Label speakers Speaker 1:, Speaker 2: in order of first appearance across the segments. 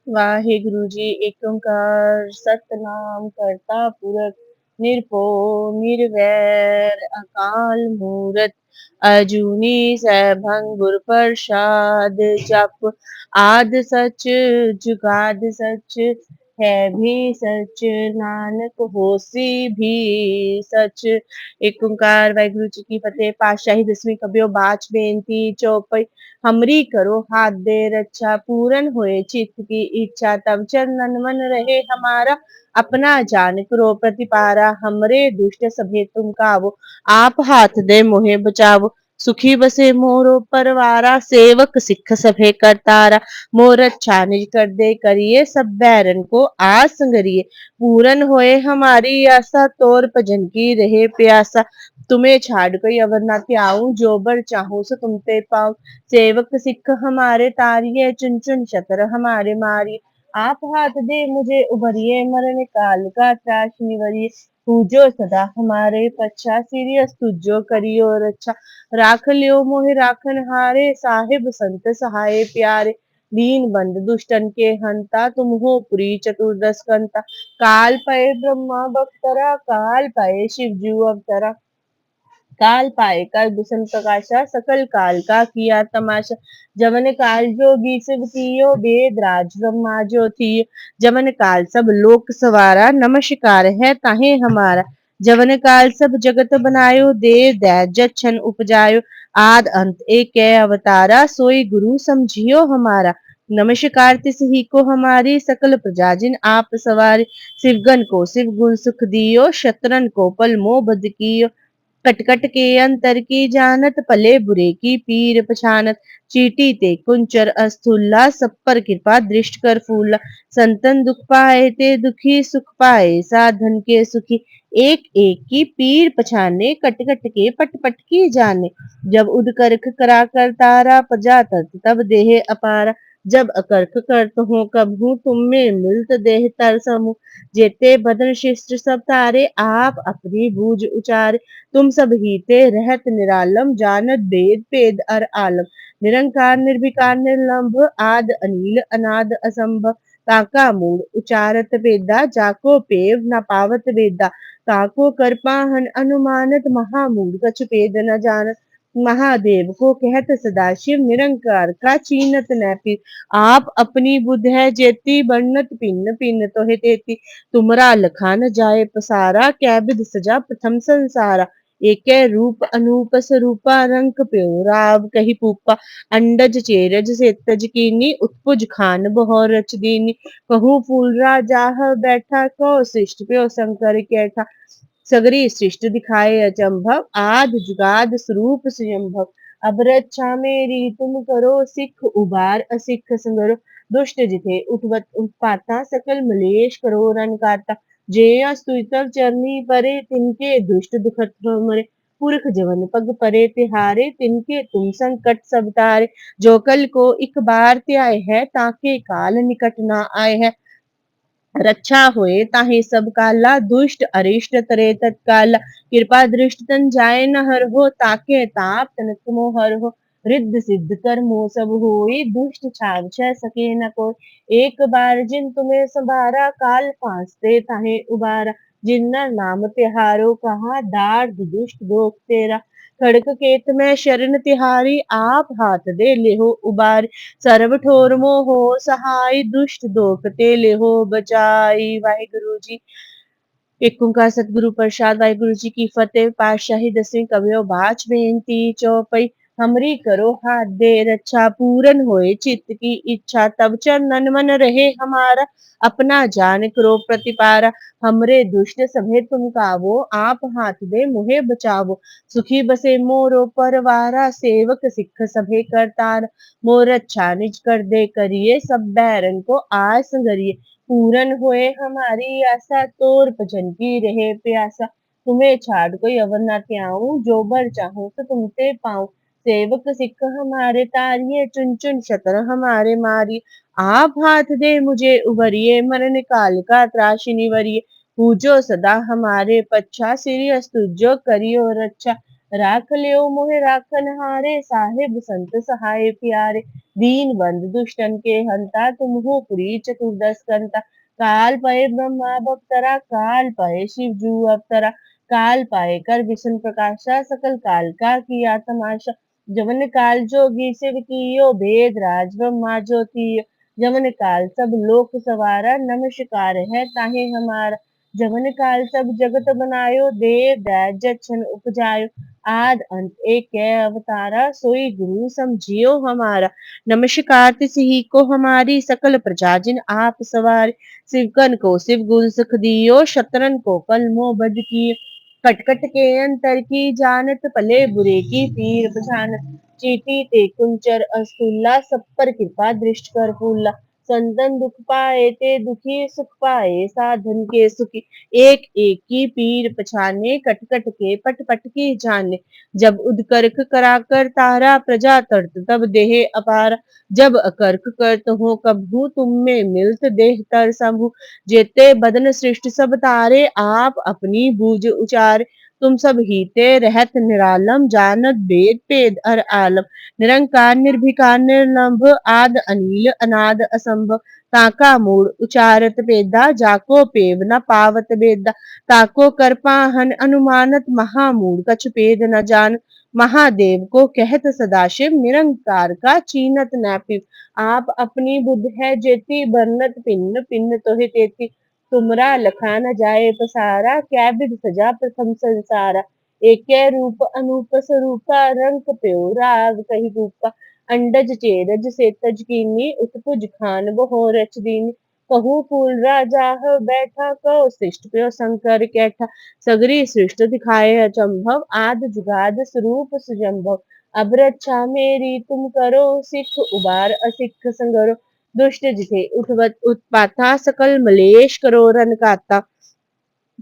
Speaker 1: वाहिगुरु जी। एक ओंकार सतनाम करता पुरख निरभउ निरवैर अकाल मूरत अजूनी सैभं गुर प्रसाद। जप आद सच जुगाद सच है भी सच नानक होसी भी सच। एक ओंकार वाहिगुरु जी की फतेह। पातशाही दसवीं कबियो बाच बेनती चौपई हमरी करो हाथ दे रक्षा पूरन होए चित्त की इच्छा तब चरणन मन रहे हमारा अपना जान करो प्रतिपारा हमरे दुष्ट सभे तुम कावो आप हाथ दे मोहे बचावो सुखी बसे मोरो परवारा सेवक सिख सभे करतारा मोर अच्छा निज कर दे करिए सब बैरन को आस संगरिए पूरन होए हमारी आशा तोर भजन की रहे प्यासा तुम्हें छाड़ कोई अवर ना त्याऊं जो बर चाहूं सो तुम ते पाऊं सेवक सिख हमारे तारिये चुन चुन शतर हमारे मारिये आप हाथ दे मुझे उभरिए मरण काल का त्रास निवरिये पूजो सदा हमारे पच्छा सीरियस तुझो करियो रक्षा राख लियो मोहि राखन हारे साहिब संत सहाय प्यारे दीन बंद दुष्टन के हंता तुम हो पुरी चतुर्दश कंता काल पए ब्रह्मा बख्तरा काल पए शिव जू अवतरा काल पाए कर बिशन प्रकाशा सकल काल का किया तमाशा जमन काल जोगी शिव कियो वेद राज ब्रह्मा जो थियो जमन काल सब लोक सवारा नमस्कार है ताहे हमारा जवन काल सब जगत बनायो देव दैज जच्छन उपजायो आद अंत एक अवतारा सोई गुरु समझियो हमारा नमस्कार तिस ही को हमारी सकल प्रजा जिन आप सवारी शिवगन को शिव गुण सुख दियो शत्रन को पल मोह बद कियो कटकट के अंतर की जानत पले बुरे की पीर पछानत चीटी ते कुंचर अस्थुल्ला सब पर कृपा दृष्ट कर फूला संतन दुख पाए ते दुखी सुख पाए साधन के सुखी एक एक की पीर पछाने कट कट के पट पट की जाने जब उदकर्ख करा कर तारा प्रजा तत तब देह अपारा जब अकर्ख करत हो कबहू तुम में मिलत देह तर समूह जेते बदन शिष्ट सब तारे आप अपनी बूझ उचारे तुम सब हीते रहत निरालम जानत वेद पेद अर आलम निरंकार निर्विकार निर्लंभ आद अनील अनाद असंभव ताका मूड उचारत वेदा जाको पेव न पावत वेदा ताको करपाहन अनुमानत महामूड कछु पेद न जानत महादेव को कहत सदाशिव निरंकार का चीनत न फिर आप अपनी बुद्ध है जेती बन्नत पिन्न पिन्न तो है तेती तुमरा लखान जाए पसारा कै बिद सजा प्रथम संसारा एकै रूप अनूप स्वरूपा रंक प्यो राव कही पूपा अंडज चेरज से तज कीनी उत्पुज खान बहोर रच दीनी कहूँ फूल राजाह बैठा कौ सृष्ट प्यो शंकर कैठा सगरी सृष्ट दिखाए अचंभव आद जुगाद स्वरूप स्वयंभव अब रक्षा मेरी तुम करो सिख उबार असिख संगरो दुष्ट जिथे उठवत उत्पाता सकल मलेश करो रन काटा जे स्तुतव चरनी परे तिनके दुष्ट दुखत मरे पुरख जवन पग परे तिहारे तिनके तुम संकट सब तारे जो कल को एक बार त्याय है ताके काल निकट ना आए है रक्षा होए ताहि सब काला दुष्ट अरिष्ट तरे तत्काला कृपा दृष्ट तन जाय न हर हो ताके ताप तनक मोह हर हो रिद्ध सिद्ध कर मोह सब होई दुष्ट छाव छह सके न कोई एक बार जिन तुम्हें संभारा काल फांसते ताहे उबारा जिन्ना नाम तिहारो कहा दार्द दुष्ट दोख तेरा खड़क केत में शरण तिहारी आप हाथ दे लेहो उबारी सर्व ठोर मोह सहाय दुष्ट दोख ते लेहो बचाई। वाहिगुरु जी। एक ओंकार सतगुरु प्रसाद। वाहिगुरु जी की फतेह। पातशाही दसवीं कबियो बाच बेनती चौपई हमरी करो हाथ दे रक्षा पूरन होए चित्त की इच्छा तब चरणन मन रहे हमारा अपना जान करो प्रतिपारा हमरे दुष्ट सभे तुम कावो आप हाथ दे मुहे बचावो सुखी बसे मोरो परवारा सेवक सिख सभे करतार मोर अच्छा निज कर दे करिए सब बैरन को आय संगरिए पूरन होए हमारी आशा तोर भजन की रहे प्यासा तुम्हें छाड़ कोई अवर ना त्याऊं जो बर चाहूं तो तुमते पाऊं सेवक सिख हमारे तारिये चुन चुन शतर हमारे मारिये आप हाथ दे मुझे उभरिए मरण काल का त्राशी निवरिये पूजो सदा हमारे पच्छा सिरियस तुझो करियो रक्षा राख लियो मोहे राखन हारे, साहिब संत सहाय प्यारे। दीन बंधु दुष्टन के हंता, तुम हो पुरी चतुर्दश कंता। काल पाए ब्रह्मा बप्तरा, काल पाए शिव जू अवतरा। काल पाए कर विष्णु प्रकाशा, सकल काल का किया तमाशा। जवन काल जोगी शिव कियो, भेद राज ब्रह्मा ज्योति। जवन काल सब लोक सवारा, नमस्कार है ताहे हमारा। जवन काल सब जगत बनायो, देव दैज जछन उपजायो। आद अंत एक है अवतारा, सोई गुरु समझियो हमारा। नमस्कार तिसही को हमारी, सकल प्रजा जिन आप सवार। शिवकन को शिव गुण सुख दियो, शतरन को कल मोह बद कियो। कटकट के अंतर की जानत, भले बुरे की पीर पछानत। चीटी ते कुंचर अस्तुल्ला, सब पर कृपा दृष्ट कर फूला। संतन दुख पाए ते दुखी, सुख पाए साधन के सुखी। एक एक की पीर पछाने, कट कट के पट पट की जाने। जब उदकर्क कराकर तारा, प्रजा तरत तब देह अपार। जब अकर्क करत हो कबहू, तुम में मिलत देह तर सबू। जेते बदन सृष्टि सब तारे, आप अपनी बूझ उचारे। तुम सब हीते रहत निरालम, जानत वेद पेद हर आलम। निरंकार निर्भिकार निर्लंभ, आद अनिल अनाद असंभव। ताका मूड उचारत पेदा, जाको पेव न पावत बेदा। ताको कर पाहन अनुमानत, महामूड कछु पेद न जान। महादेव को कहत सदाशिव, निरंकार का चीनत नैपिव। आप अपनी बुद्ध है जेती, बरनत पिन्न पिन्न तोहि तेती। तुमरा लखा न जाए पसारा, क्या विध सजा प्रथम संसारा। एकै रूप अनूप स्वरूपा, रंग प्यो राग कही रूपा। अंडज चेरज से तज कीनी, उत्पुज खान बहो रच दीनी। कहूँ फूल राजा है बैठा, कहो शिष्ट प्यो शंकर कैठा। सगरी सृष्ट दिखाए अचंभव, आद जुगाद स्वरूप सुजंभव। अब रक्षा मेरी तुम करो, सिख उबार असिख संगरो। दुष्ट जिथे उठवत उत्पाता, सकल मलेश करो रन काता।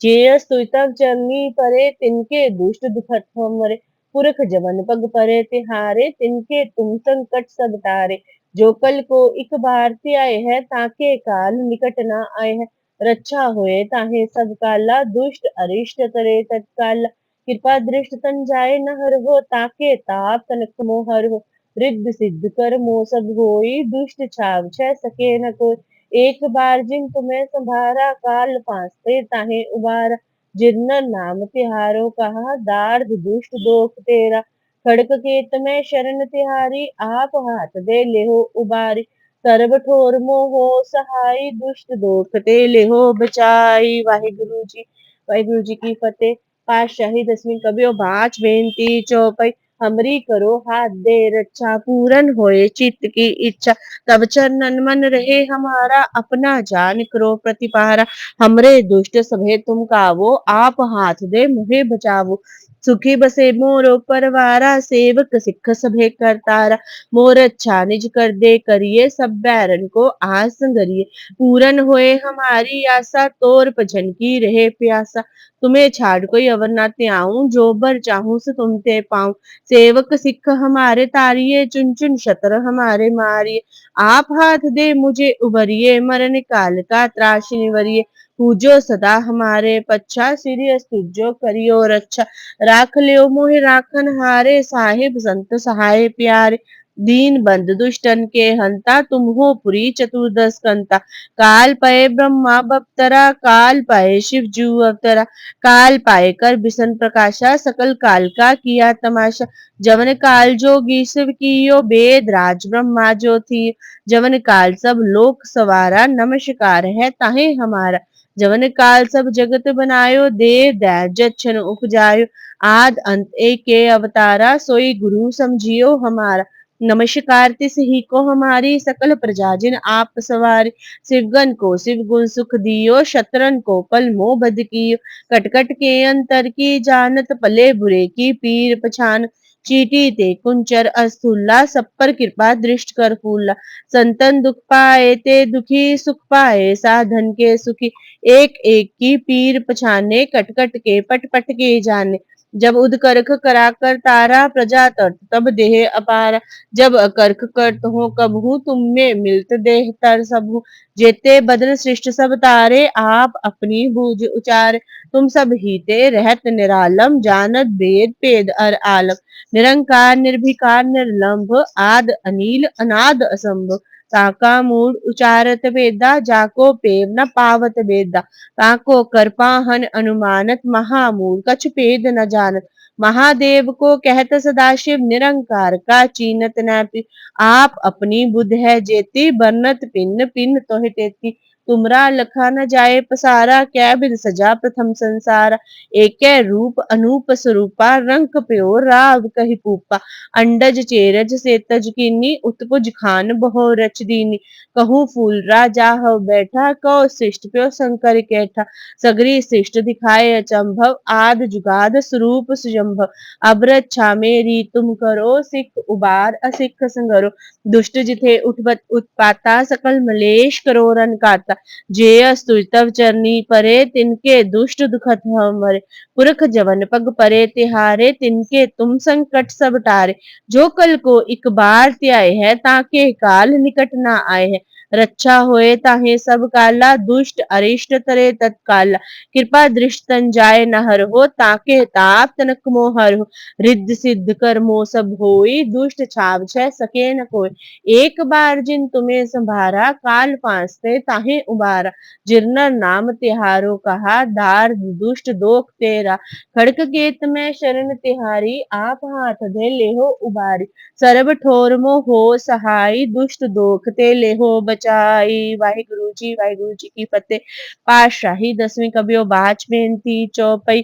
Speaker 1: जे स्तुतव चरनी परे, तिनके दुष्ट दुखत हो मरे। पुरख जवन पग परे तिहारे, तिनके तुम संकट सब तारे। जो कल को इक बार ते आए है, ताके काल निकट न आए है। रक्षा होए ताहे सब काला, दुष्ट अरिष्ट तरे तत्काला। कृपा दृष्ट तन जाए न हर हो, ताके ताप तनक मोहर हो। रिद्ध सिद्ध कर मोह सब होई, दुष्ट छाव छह सके न कोई। एक बार जिन तुम्हें संभारा, काल फांसते ताहे उबारा। जिन नाम तिहारो कहा, दार्द दुष्ट दोख तेरा। खड़क केत में शरण तिहारी, आप हाथ दे लेहो उबारी। सर्ब ठोर मोहो सहाई, दुष्ट दोख ते लेहो बचाई। वाहिगुरु जी की फतेह। पातशाही दसवीं कबियो बाच बेनती चौपई। हमरी करो हाथ दे रक्षा, पूरन होए चित्त की इच्छा। तब चरणन मन रहे हमारा, अपना जान करो प्रतिपारा। हमरे दुष्ट सभे तुम कावो, आप हाथ दे मुहे बचावो। सुखी बसे मोरो परवारा, सेवक सिख सभे करतारा। मोर अच्छा निज कर दे करिए, सब बैरन को आस संगरिए। पूरन होए हमारी आशा, तोर भजन की रहे प्यासा। तुम्हें छाड़ कोई अवर ना त्याऊं, जो बर चाहूं से तुम ते पाऊं। सेवक सिख हमारे तारिये, चुन चुन शतर हमारे मारिये। आप हाथ दे मुझे उबरिए, मरण काल का त्रास निवरिए। पूजो सदा हमारे पच्छा, सीरियस तुझो करियो रक्षा। राख लियो मोहि राखन हारे, साहिब संत सहाय प्यारे। दीन बंधु दुष्टन के हंता, तुम हो पुरी चतुर्दश कंता। काल पए ब्रह्मा बप्तरा, काल पाए शिव जू अवतरा। काल पाए कर बिसन प्रकाशा, सकल काल का किया तमाशा। जवन काल जोगी शिव कियो, वेद राज ब्रह्मा ज्योति। जवन काल सब लोक सवारा, नमस्कार है ताहे हमारा। जवन काल सब जगत बनायो, देव दैज जछन उपजायो। आद अंत एक के अवतारा, सोई गुरु समझियो हमारा। नमस्कार तिसही को हमारी, सकल प्रजा जिन आप सवारी। शिवगन को शिव गुण सुख दियो, शतरन को कल मोह बद कियो। कटकट के अंतर की जानत, भले बुरे की पीर पछान। चीटी ते कुंचर अस्थुल्ला, सब पर कृपा दृष्ट कर फूला। संतन दुख पाए ते दुखी, सुख पाए साधन के सुखी। एक एक की पीर पछाने, कट कट के पट पट के जाने। जब उदकर्क कराकर तारा प्रजा तर्त तब देह अपार। जब अकर्क कर्त हो कबहू तुम में मिलत देह तर सबहु। जेते बदन सृष्ट सब तारे आप अपनी बूझ उचार। तुम सब हीते रहत निरालम जानत वेद पेद अर आलम। निरंकार निर्भिकार निर्लंभ आद अनील अनाद असंभ। ताका मूड उचारत वेदा जाको पेव न पावत वेदा। ताको करपाहन अनुमानत महामूल कछ पेद न जानत। महादेव को कहत सदाशिव निरंकार का चीनत न। आप अपनी बुद्ध है जेती बरनत पिन पिन तोहि तेती। तुमरा लखा न जाए पसारा क्या बिद सजा प्रथम संसार। एकै रूप अनूप स्वरूपा रंक प्यो राव कहि पूपा। अंडज चेरज से तज कीनी उत्पुज खान बहो रच दीनी। कहूँ फूल राजा हव बैठा कौ सृष्ट प्यो शंकर कैठा। सगरी सृष्ट दिखाए अचंभव आद जुगाद स्वरूप सुजंभव। अब रक्षा मेरी तुम करो सिख उबार असिख संगरो। दुष्ट जिथे उठबत उत्पाता सकल मलेश करो रन काता। जे अस्तुज तव चरनी परे तिनके दुष्ट दुखत मरे। पुरख जवन पग परे तिहारे तिनके तुम संकट सब टारे। जो कल को इक बार त्याय है ताके काल निकट ना आए है। रक्षा होए ताहे सब काला दुष्ट अरिष्ट तरे तत्काला। कृपा दृष्ट तन जाए न हर हो ताके ताप तनक मोहर हो। रिद्ध सिद्ध कर्मो सब होई दुष्ट छाव छह सके न कोई। एक बार जिन तुम्हें संभारा काल फांसते ताहे उबारा। जिरनर नाम तिहारो कहा दार दुष्ट दोख तेरा। खड़क गेत में शरण तिहारी आप हाथ दे लेहो उबारी। सरब ठोर मो हो सहाई दुष्ट दोख ते लेहो बचाई। वाहिगुरु जी की फतेह। पातशाही 10वीं कबियो बाच बेनती चौपई।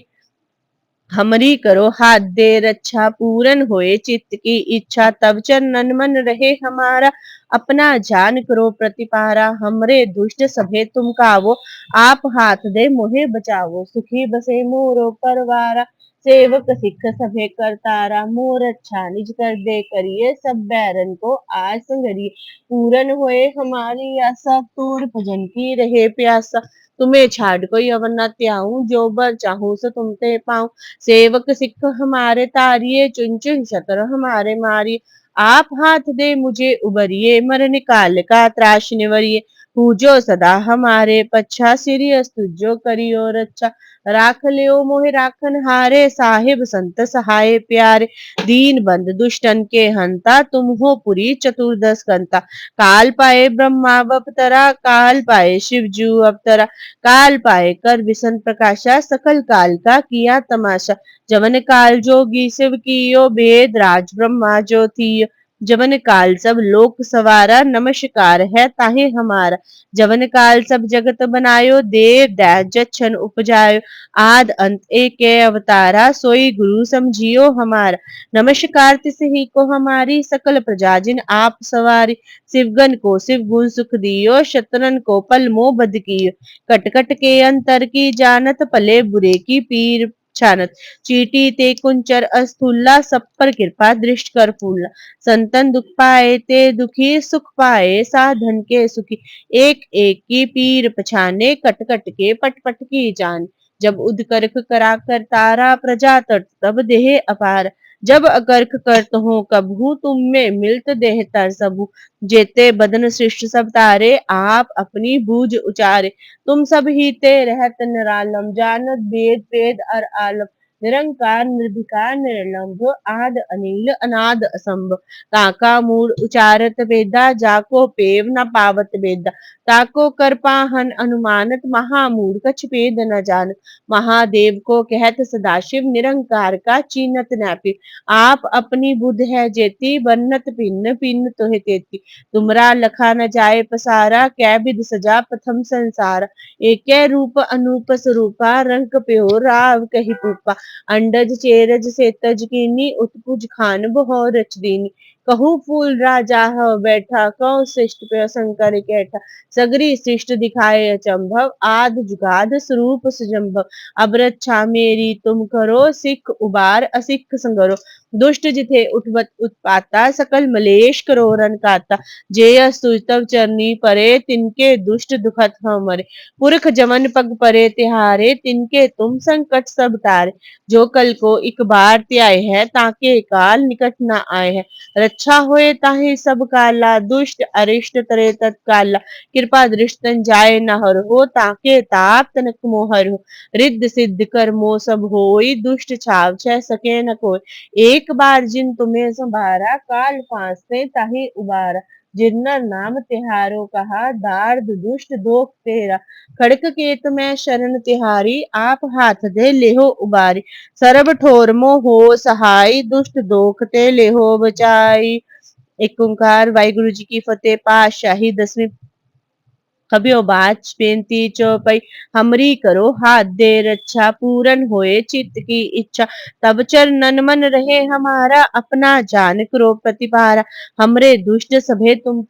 Speaker 1: हमरी करो हाथ दे रक्षा पूरन होए चित्त की इच्छा। तब चरणन मन रहे हमारा अपना जान करो प्रतिपारा। हमरे दुष्ट सभे तुम कावो आप हाथ दे मोहे बचावो। सुखी बसे मोरो परवारा सेवक सिख सभे करतारा। मोर अच्छा निज कर दे करिए सब बैरन को आज संगरिए। पूरन होए हमारी आशा तूर भजन की रहे प्यासा। तुम्हें छाड़ कोई अवर न त्याऊं जो बर चाहूं सो तुम ते पाऊं। सेवक सिख हमारे तारिये चुन चुन शतर हमारे मारिये। आप हाथ दे मुझे उबरिए मर निकाल का त्राश निवरिये। पूजो सदा हमारे पच्छा सीरियस तुझो करियो रक्षा। राख लियो मोहि राखन हारे साहिब संत सहाय प्यारे। दीन बंद दुष्टन के हंता तुम हो पुरी चतुर्दश कंता। काल पाए ब्रह्मा अवतरा काल पाए शिव जू अवतरा। काल पाए कर विसन प्रकाशा सकल काल का किया तमाशा। जवन काल जोगी शिव कियो भेद राज ब्रह्मा ज्योति। जवन काल सब लोक सवारा नमस्कार है ताहे हमारा। जवन काल सब जगत बनायो देव दैज जच्छन उपजायो। आद अंत एक अवतारा सोई गुरु समझियो हमारा। नमस्कार तिस ही को हमारी सकल प्रजा जिन आप सवारी। शिवगन को शिव गुण सुख दियो शतरन को पल मोह बद कियो। कट कट के अंतर की जानत पले बुरे की पीर छानत। चीटी ते कुंचर अस्थूला सब पर कृपा दृष्ट कर फूला। संतन दुख पाए ते दुखी सुख पाए साधन के सुखी। एक एक की पीर पछाने कट कट के पट पट की जान। जब उदकर्क करा कर तारा प्रजा तट तब देह अपार। जब अकर्क करत हो कबहू तुम में मिलत देह तर सबू। जेते बदन सृष्ट सब तारे आप अपनी बूझ उचारे। तुम सब ही ते रहत निरालम जानत वेद पेद अर आलम। निरंकार निर्भिकार निर्लंभ आद अनील अनाद असंभ। ताका मूड उचारत वेदा जाको पेव न पावत वेदा। ताको करपाहन अनुमानत महामूड कछ पेद न जान। महादेव को कहत सदाशिव निरंकार का चीनत नैपि। आप अपनी बुद्ध है जेती बन्नत पिन्न पिन्न तोहि तेती। तुमरा लखा न जाए पसारा कै बिद सजा प्रथम संसार। एकै रूप अनूप स्वरूपा रंक प्यो राव कहि पूपा। अंडज चेरज से तज कीनी उत्पुज खान बहो रच दीनी। कहूँ फूल राजा हव बैठा कौ सृष्ट प्यो शंकर कैठा। सगरी सृष्ट दिखाए अचंभव आद जुगाद स्वरूप सुजंभव। अब रक्षा मेरी तुम करो सिख उबार असिख संगरो। दुष्ट जिथे उठवत उत्पाता सकल मलेश करो रन काता जेय सुतव चरनी परे तिनके दुष्ट दुखत हमरे पुरख जमन पग परे तिहारे तिनके तुम संकट सब तारे जो कल को एक बार त्याय है ताके काल निकट न आए है रक्षा होए ताहि सब काला दुष्ट अरिष्ट तरे तत्काला कृपा दृष्टन जाय न हर हो ताके ताप तनक मोहर हो रिद्ध सिद्ध कर्मो सब होई दुष्ट छाव छह सके न कोई एक बार जिन तुम्हें संभारा काल फांसे ताहि उबारा जिन्ना नाम तिहारो कहा दार्द दुष्ट दोख तेरा खड़क केत में शरण तिहारी आप हाथ दे लेहो उबारी सरब ठोर मो हो सहाय दुष्ट दोख ते लेहो बचाई। एक ओंकार वाहिगुरु जी की फतेह। पातशाही 10वीं कबियो बाज बेनती चौपई हमरी करो हाथ दे रक्षा पूरन होए चित्त की इच्छा तब चरणन मन रहे हमारा अपना जान करो प्रतिपारा हमरे दुष्ट सभे तुम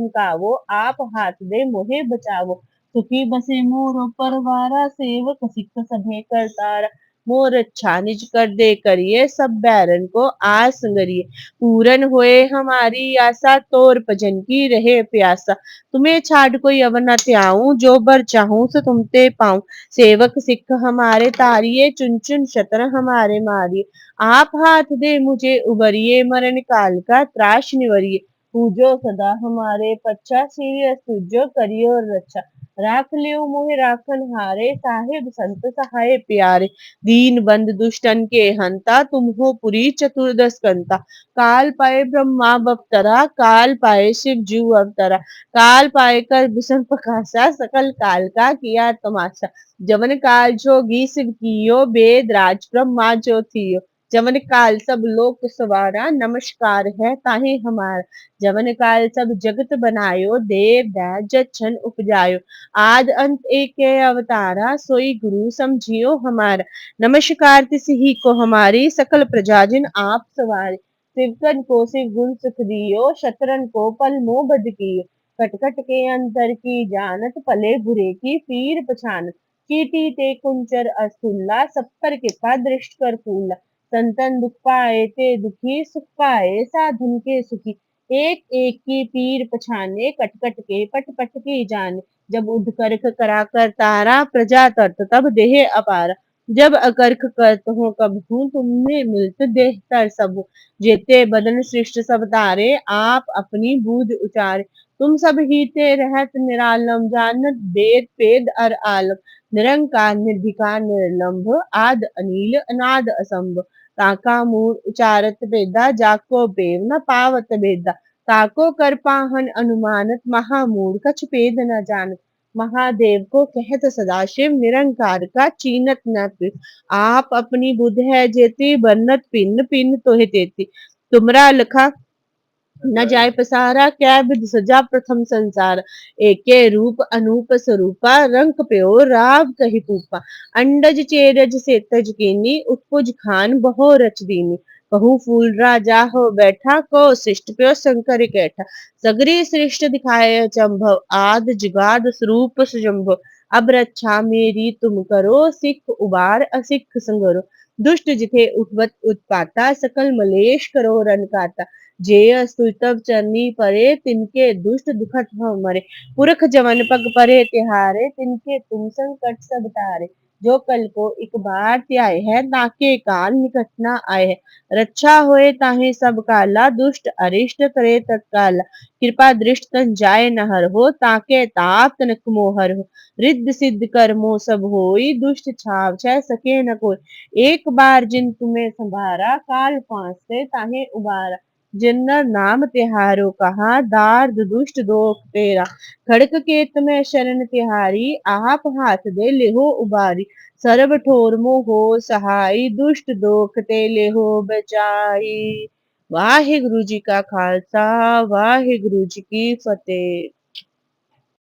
Speaker 1: कावो आप हाथ दे मोहे बचावो सुखी बसे मोरो परवारा सेवक सिख सभे करतारा मोर अच्छा निज कर दे करिए सब बैरन को आस संगरिए पूरन होए हमारी आशा तोर भजन की रहे प्यासा तुम्हें छाड़ कोई अवर न त्याऊं जो बर चाहूं सो तुमते पाऊं सेवक सिख हमारे तारिये चुन चुन शतर हमारे मारिये आप हाथ दे मुझे उबरिए मरण काल का त्राश निवरिए पूजो सदा हमारे पच्चा सीरियस पूजो करियो रक्षा राख लियो मोहे राखन हारे साहिब संत सहाय प्यारे दीन बंद दुष्टन के हंता तुम हो पुरी चतुर्दश कंता काल पाए ब्रह्मा बपतरा काल पाए शिव जू अवतरा काल पाए कर बिसन प्रकाशा सकल काल का किया तमाशा जवन काल जोगी शिव कियो वेद राज ब्रह्मा जो थियो जवन काल सब लोक सवारा नमस्कार है ताहि हमारा जवन काल सब जगत बनायो देव दैव जछन उपजायो आद अंत एक अवतारा सोई गुरु समझियो हमारा नमस्कार तिसही को हमारी सकल प्रजाजन आप सवारे शिवकन को शिव गुण सुख दियो शतरन को पल मोह बद कियो कटकट के अंतर की जानत पले बुरे की पीर पछानत चीटी ते कुंचर अस्तुल्ला सब पर कृपा दृष्ट कर फूला संतन दुख पाए ते दुखी सुख पाए साधन के सुखी एक एक की पीर पछाने कटकट के पट पट की जाने जब उद्कर्ख करा कर तारा प्रजा तरत तब देह अपारा जब अकर्ख करत हो कब हूँ तुमने मिलत देह तर सब जेते बदन सृष्ट सब तारे आप अपनी बूझ उचारे तुम सब ही ते रहत निरालम जानत वेद पेद अर आलम निरंकार निर्भिकार निर्लंभ आद अनिल अनाद असंभ ताका मूल उचारत बेदा जाको बेव न पावत बेदा ताको कर पाहन अनुमानत महामूढ़ कछ पेद न जानत महादेव को कहत सदाशिव निरंकार का चीनत न पिस आप अपनी बुध है जेती बन्नत पिन पिन तोहे तेती तुमरा लखा न जाय पसारा क्या विध सजा प्रथम संसार एके रूप अनूप स्वरूपा रंग प्यो राव कही पूपा अंडज चेरज से तज कीनी उत्पुज खान बहो रच दीनी कहू फूल राजा हो बैठा को शिष्ट प्यो शंकर कैठा सगरी सृष्ट दिखाए चंभव आद जुगाद स्वरूप सुजम्भ अब रक्षा मेरी तुम करो सिख उबार असिख संगरो दुष्ट जिथे उठवत उत्पाता सकल मलेश करो रन काता जेय सुतव चरनी परे तिनके दुष्ट दुखत हो मरे पुरख जमन पग परे तिहारे तिनके तुम संकट सब तारे जो कल को एक बार त्याय है ताके काल निकट न आए है रक्षा होए ताहे सब काला दुष्ट अरिष्ट करे तत्काला कृपा दृष्ट तन जाय नहर हो ताके ताप तनक मोहर हो रिद्ध सिद्ध कर्मो सब होई दुष्ट छाव छह सके न कोई एक बार जिन तुम्हें संभारा काल फांस से ताहे उबारा जिन्नर नाम तिहारो कहा दार्द दुष्ट दोख तेरा खड़क केत में शरण तिहारी आप हाथ दे लेहो उबारी सर्व ठोर हो सहाई दुष्ट दोख ते लेहो बचाई वाहिगुरु जी का खालसा वाहिगुरु जी की फतेह।